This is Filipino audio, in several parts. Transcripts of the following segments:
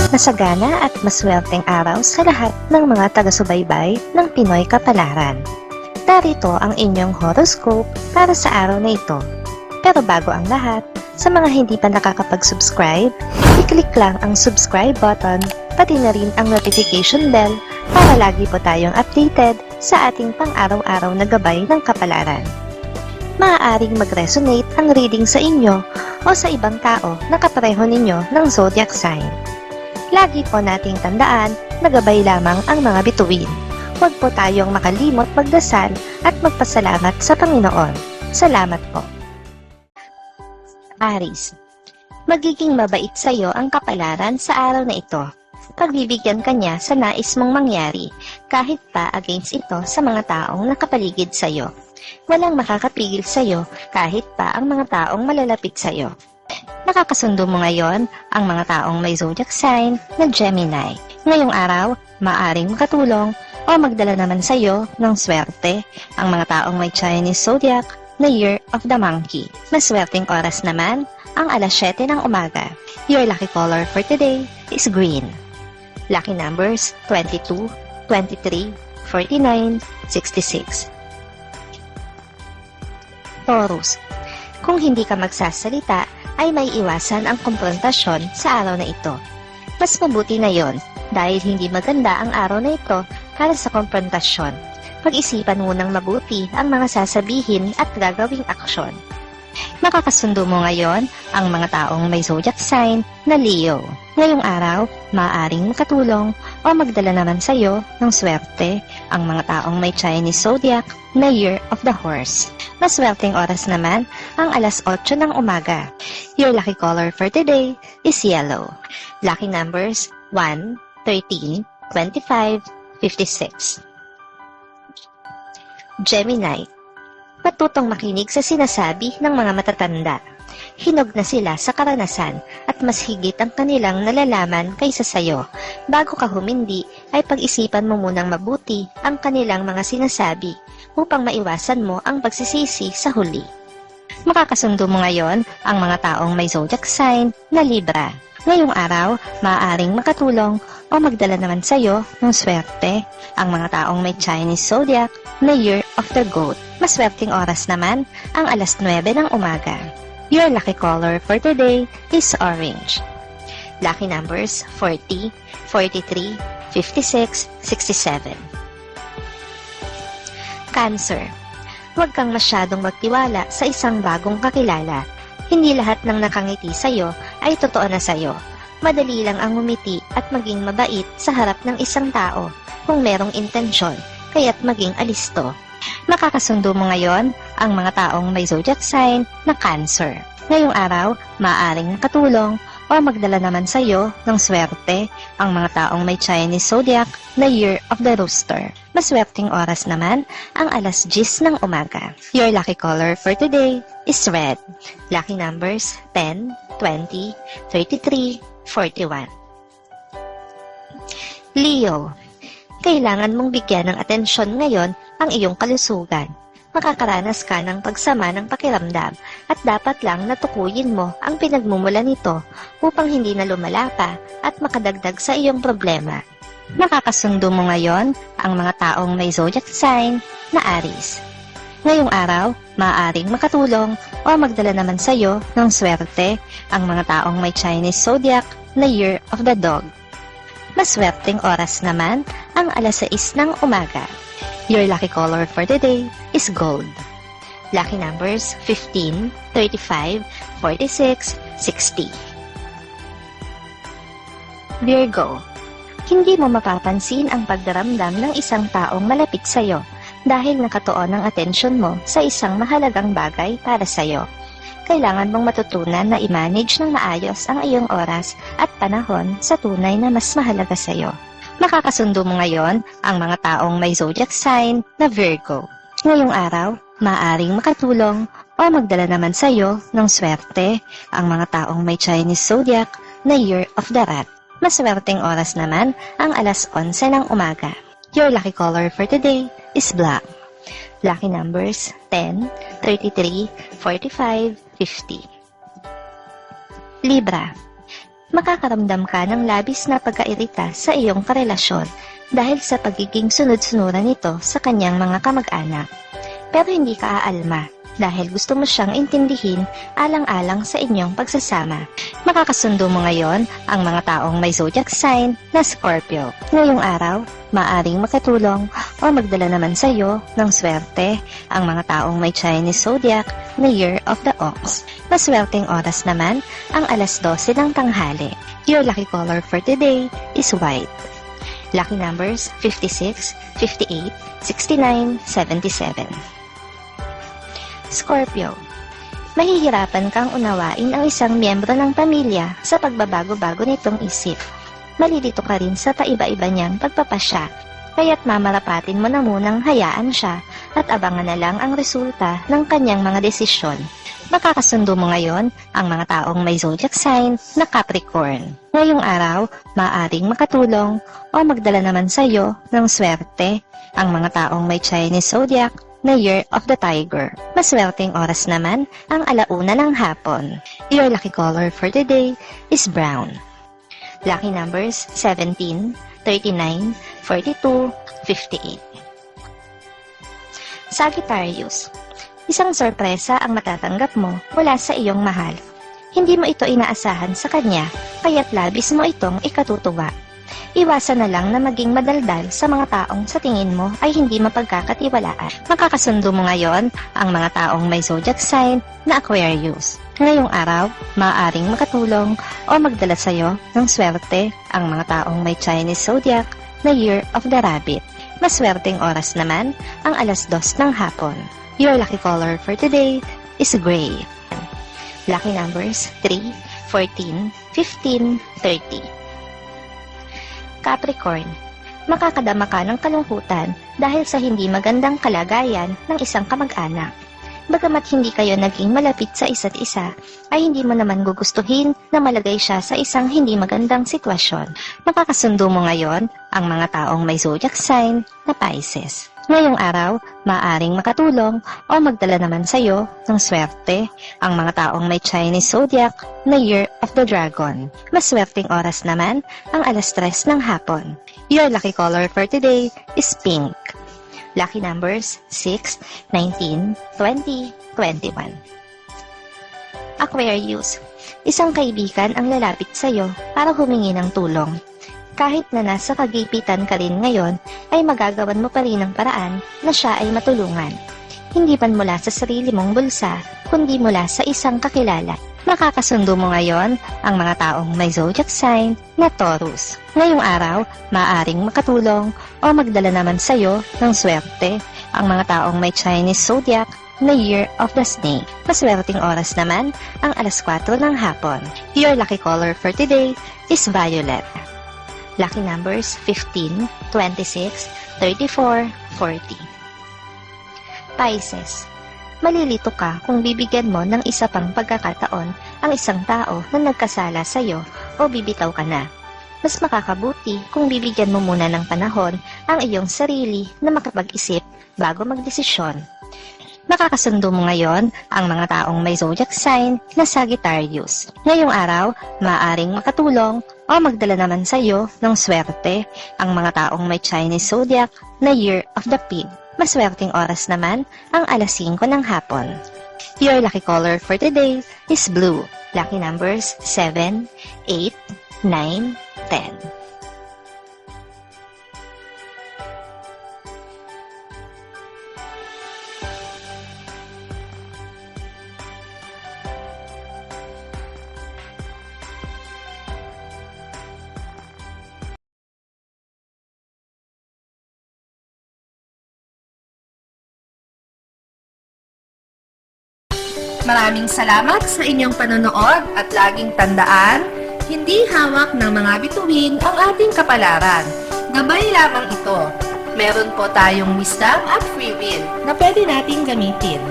Masagana at maswerteng araw sa lahat ng mga taga-subaybay ng Pinoy Kapalaran. Narito ang inyong horoscope para sa araw na ito. Pero bago ang lahat, sa mga hindi pa nakakapag-subscribe, i-click lang ang subscribe button, pati na rin ang notification bell para lagi po tayong updated sa ating pang-araw-araw na gabay ng kapalaran. Maaaring mag-resonate ang reading sa inyo o sa ibang tao na kapareho ninyo ng zodiac sign. Lagi po nating tandaan na gabay lamang ang mga bituin. Huwag po tayong makalimot magdasal at magpasalamat sa Panginoon. Salamat po. Aries, magiging mabait sa iyo ang kapalaran sa araw na ito. Pagbibigyan ka niya sa nais mong mangyari, kahit pa against ito sa mga taong nakapaligid sa iyo. Walang makakapigil sa iyo kahit pa ang mga taong malalapit sa iyo. Nakakasundo mo ngayon ang mga taong may zodiac sign na Gemini. Ngayong araw, maaring makatulong o magdala naman sa iyo ng swerte ang mga taong may Chinese zodiac na Year of the Monkey. Maswerteng oras naman ang alas 7 ng umaga. Your lucky color for today is green. Lucky numbers 22, 23, 49, 66. Taurus, kung hindi ka magsasalita, ay may iwasan ang komprontasyon sa araw na ito. Mas mabuti na yon dahil hindi maganda ang araw na ito para sa komprontasyon. Pag-isipan munang mabuti ang mga sasabihin at gagawing aksyon. Makakasundo mo ngayon ang mga taong may zodiac sign na Leo. Ngayong araw, maaaring makatulong o magdala naman sa iyo ng swerte ang mga taong may Chinese zodiac na Year of the Horse. Maswerteng oras naman ang alas 8 ng umaga. Your lucky color for today is yellow. Lucky numbers 1, 13, 25, 56. Gemini, matutong makinig sa sinasabi ng mga matatanda. Hinog na sila sa karanasan at mas higit ang kanilang nalalaman kaysa sayo. Bago ka humindi, ay pag-isipan mo munang mabuti ang kanilang mga sinasabi upang maiwasan mo ang pagsisisi sa huli. Makakasundo mo ngayon ang mga taong may zodiac sign na Libra. Ngayong araw, maaaring makatulong o magdala naman sa iyo ng swerte ang mga taong may Chinese zodiac na Year of the Goat. Maswerteng oras naman ang alas 9 ng umaga. Your lucky color for today is orange. Lucky numbers 40, 43, 56, 67. Cancer, huwag kang masyadong magtiwala sa isang bagong kakilala. Hindi lahat ng nakangiti sa'yo ay totoo na sa'yo. Madali lang ang ngumiti at maging mabait sa harap ng isang tao kung merong intensyon, kaya't maging alisto. Makakasundo mo ngayon ang mga taong may zodiac sign na Cancer. Ngayong araw, maaaring nakatulong o magdala naman sa iyo ng swerte ang mga taong may Chinese zodiac na Year of the Rooster. Maswerteng oras naman ang alas 10 ng umaga. Your lucky color for today is red. Lucky numbers 10, 20, 33, 41. Leo, kailangan mong bigyan ng atensyon ngayon ang iyong kalusugan. Makakaranas ka ng pagsama ng pakiramdam at dapat lang natukuyin mo ang pinagmumula nito upang hindi na lumala pa at makadagdag sa iyong problema. Makakasundo mo ngayon ang mga taong may zodiac sign na Aries. Ngayong araw, maaaring makatulong o magdala naman sa iyo ng swerte ang mga taong may Chinese zodiac na Year of the Dog. Maswerteng oras naman ang alas 6 ng umaga. Your lucky color for today is gold. Lucky numbers 15, 35, 46, 60. Virgo, hindi mo mapapansin ang pagdaramdam ng isang taong malapit sa iyo dahil nakatuon ang atensyon mo sa isang mahalagang bagay para sa iyo. Kailangan mong matutunan na i-manage ng maayos ang iyong oras at panahon sa tunay na mas mahalaga sa iyo. Makakasundo mo ngayon ang mga taong may zodiac sign na Virgo. Ngayong araw, maaaring makatulong o magdala naman sa iyo ng swerte ang mga taong may Chinese zodiac na Year of the Rat. Maswerteng oras naman ang alas 11 ng umaga. Your lucky color for today is black. Lucky numbers 10, 33, 45, 50. Libra, Makakaramdam ka ng labis na pagkairita sa iyong karelasyon dahil sa pagiging sunod-sunuran nito sa kanyang mga kamag-anak. Pero hindi ka aalma dahil gusto mo siyang intindihin alang-alang sa inyong pagsasama. Makakasundo mo ngayon ang mga taong may zodiac sign na Scorpio. Ngayong araw, maaring makatulong o magdala naman sa iyo ng swerte ang mga taong may Chinese zodiac na Year of the Ox. Maswerteng oras naman ang alas 12 ng tanghali. Your lucky color for today is white. Lucky numbers 56, 58, 69, 77. Scorpio, mahihirapan kang unawain ang isang miyembro ng pamilya sa pagbabago-bago nitong isip. Malilito ka rin sa paiba-iba niyang pagpapasya, kaya't mamarapatin mo na munang hayaan siya at abangan na lang ang resulta ng kanyang mga desisyon. Makakasundo mo ngayon ang mga taong may zodiac sign na Capricorn. Ngayong araw, maaaring makatulong o magdala naman sa iyo ng swerte ang mga taong may Chinese zodiac na Year of the Tiger. Maswerteng oras naman ang alauna ng hapon. Your lucky color for today is brown. Lucky numbers 17, 39, 42, 58. Sagittarius, isang sorpresa ang matatanggap mo mula sa iyong mahal. Hindi mo ito inaasahan sa kanya, kaya't labis mo itong ikatutuwa. Iwasan na lang na maging madaldal sa mga taong sa tingin mo ay hindi mapagkakatiwalaan. Makakasundo mo ngayon ang mga taong may zodiac sign na Aquarius. Ngayong araw, maaaring makatulong o magdala sa iyo ng swerte ang mga taong may Chinese zodiac na Year of the Rabbit. Maswerteng oras naman ang alas 2 ng hapon. Your lucky color for today is gray. Lucky numbers 3, 14, 15, 30. Capricorn, makakadama ka ng kalungkutan dahil sa hindi magandang kalagayan ng isang kamag-anak. Bagamat hindi kayo naging malapit sa isa't isa, ay hindi mo naman gugustuhin na malagay siya sa isang hindi magandang sitwasyon. Makakasundo mo ngayon ang mga taong may zodiac sign na Pisces. Ngayong araw, maaaring makatulong o magdala naman sa iyo ng swerte ang mga taong may Chinese zodiac na Year of the Dragon. Maswerteng oras naman ang alas 3 ng hapon. Your lucky color for today is pink. Lucky numbers 6, 19, 20, 21. Aquarius, isang kaibigan ang lalapit sa iyo para humingi ng tulong. Kahit na nasa kagipitan ka rin ngayon, ay magagawan mo pa rin ang paraan na siya ay matulungan. Hindi man mula sa sarili mong bulsa, kundi mula sa isang kakilala. Makakasundo mo ngayon ang mga taong may zodiac sign na Taurus. Ngayong araw, maaaring makatulong o magdala naman sa iyo ng swerte ang mga taong may Chinese zodiac na Year of the Snake. Maswerteng oras naman ang alas 4 ng hapon. Your lucky color for today is violet. Lucky numbers 15, 26, 34, 40. Pisces, malilito ka kung bibigyan mo ng isa pang pagkakataon ang isang tao na nagkasala sa iyo o bibitaw ka na. Mas makakabuti kung bibigyan mo muna ng panahon ang iyong sarili na makapag-isip bago magdesisyon. Makakasundo mo ngayon ang mga taong may zodiac sign na Sagittarius. Ngayong araw, maaaring makatulong o magdala naman sa iyo ng swerte ang mga taong may Chinese zodiac na Year of the Pig. Maswerteng oras naman ang alas 5 ng hapon. Your lucky color for today is blue. Lucky numbers 7, 8, 9, 10. Maraming salamat sa inyong panonood at laging tandaan, hindi hawak ng mga bituin ang ating kapalaran. Gabay lamang ito. Meron po tayong wisdom at free will na pwede nating gamitin.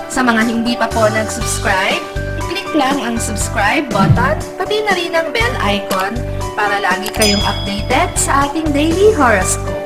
Sa mga hindi pa po nag-subscribe, i-click lang ang subscribe button, pati na rin ang bell icon para lagi kayong updated sa ating daily horoscope.